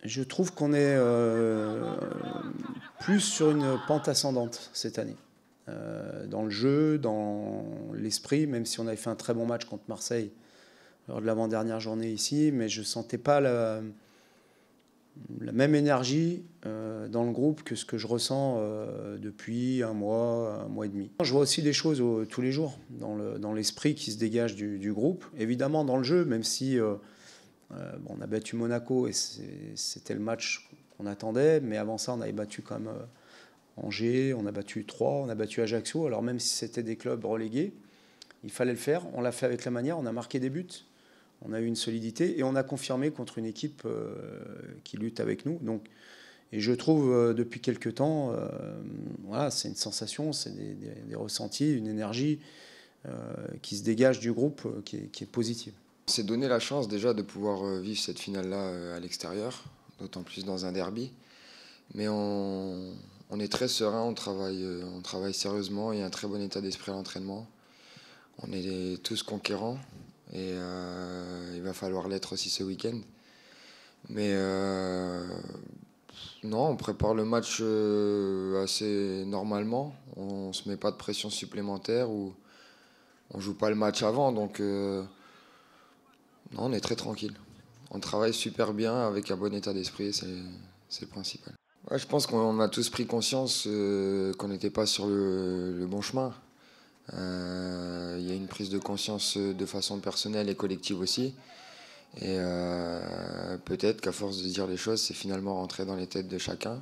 Je trouve qu'on est plus sur une pente ascendante cette année. Dans le jeu, dans l'esprit, même si on avait fait un très bon match contre Marseille lors de l'avant-dernière journée ici, mais je ne sentais pas la même énergie dans le groupe que ce que je ressens depuis un mois et demi. Je vois aussi des choses tous les jours dans l'esprit qui se dégage du groupe. Évidemment dans le jeu, même si on a battu Monaco et c'était le match qu'on attendait, mais avant ça on avait battu quand même Angers, on a battu Troyes, on a battu Ajaccio. Alors même si c'était des clubs relégués, il fallait le faire. On l'a fait avec la manière, on a marqué des buts. On a eu une solidité et on a confirmé contre une équipe qui lutte avec nous. Donc, et je trouve depuis quelques temps, voilà, c'est une sensation, c'est des ressentis, une énergie qui se dégage du groupe qui est positive. On s'est donné la chance déjà de pouvoir vivre cette finale-là à l'extérieur, d'autant plus dans un derby. Mais on est très serein, on travaille sérieusement, il y a un très bon état d'esprit à l'entraînement. On est tous conquérants. Et il va falloir l'être aussi ce week-end. Mais non, on prépare le match assez normalement. On ne se met pas de pression supplémentaire ou on ne joue pas le match avant. Donc non, on est très tranquille. On travaille super bien avec un bon état d'esprit, c'est le principal. Ouais, je pense qu'on a tous pris conscience qu'on n'était pas sur le bon chemin. Il y a une prise de conscience de façon personnelle et collective aussi. Et peut-être qu'à force de dire les choses, c'est finalement rentré dans les têtes de chacun.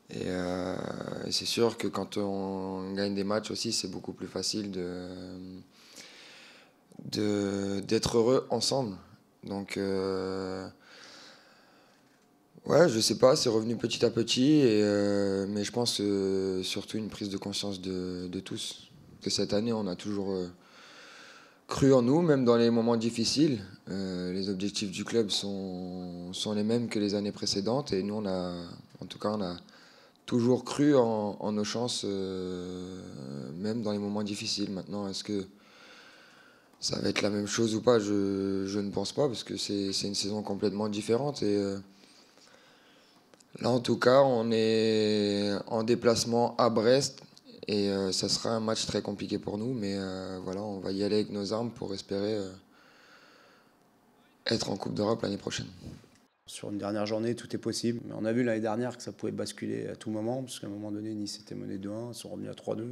Et c'est sûr que quand on gagne des matchs aussi, c'est beaucoup plus facile d'être heureux ensemble. Donc ouais, je sais pas, c'est revenu petit à petit. Mais je pense surtout une prise de conscience de tous. Que cette année, on a toujours cru en nous, même dans les moments difficiles. Les objectifs du club sont les mêmes que les années précédentes. Et nous, on a toujours cru en nos chances, même dans les moments difficiles. Maintenant, est-ce que ça va être la même chose ou pas? Je ne pense pas, parce que c'est une saison complètement différente. Et là, en tout cas, on est en déplacement à Brest. Et ça sera un match très compliqué pour nous, mais voilà, on va y aller avec nos armes pour espérer être en Coupe d'Europe l'année prochaine. Sur une dernière journée, tout est possible. Mais on a vu l'année dernière que ça pouvait basculer à tout moment, parce qu'à un moment donné, Nice était mené 2-1, ils sont revenus à 3-2.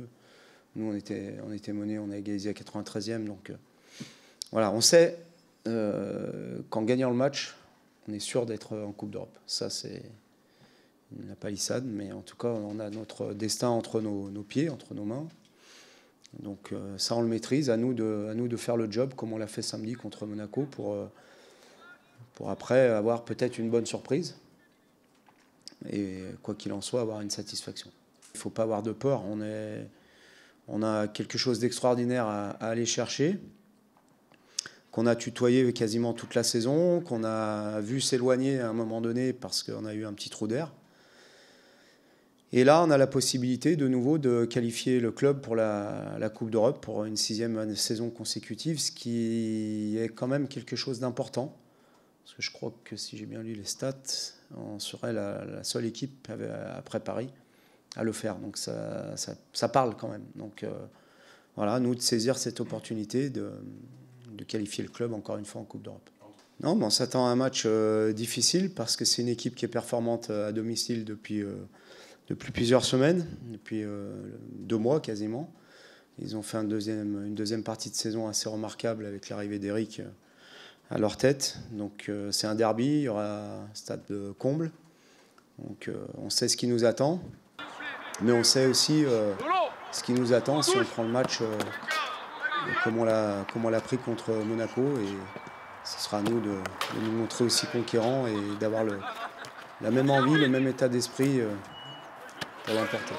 Nous, on était menés, on a égalisé à 93e. Donc voilà, on sait qu'en gagnant le match, on est sûr d'être en Coupe d'Europe. Ça, c'est la palissade, mais en tout cas, on a notre destin entre nos pieds, entre nos mains. Donc ça, on le maîtrise. À nous de faire le job, comme on l'a fait samedi contre Monaco, pour après avoir peut-être une bonne surprise. Et quoi qu'il en soit, avoir une satisfaction. Il ne faut pas avoir de peur. On a quelque chose d'extraordinaire à aller chercher, qu'on a tutoyé quasiment toute la saison, qu'on a vu s'éloigner à un moment donné parce qu'on a eu un petit trou d'air. Et là, on a la possibilité de nouveau de qualifier le club pour la Coupe d'Europe pour une 6e saison consécutive, ce qui est quand même quelque chose d'important. Parce que je crois que si j'ai bien lu les stats, on serait la seule équipe après Paris à le faire. Donc ça parle quand même. Donc voilà, nous de saisir cette opportunité de qualifier le club encore une fois en Coupe d'Europe. Non, mais on s'attend à un match difficile parce que c'est une équipe qui est performante à domicile depuis plusieurs semaines, depuis 2 mois quasiment. Ils ont fait une deuxième partie de saison assez remarquable avec l'arrivée d'Eric à leur tête. Donc c'est un derby, il y aura un stade de comble. Donc on sait ce qui nous attend, mais on sait aussi ce qui nous attend si on prend le match comme on l'a pris contre Monaco. Et ce sera à nous de nous montrer aussi conquérants et d'avoir la même envie, le même état d'esprit pour l'emporter.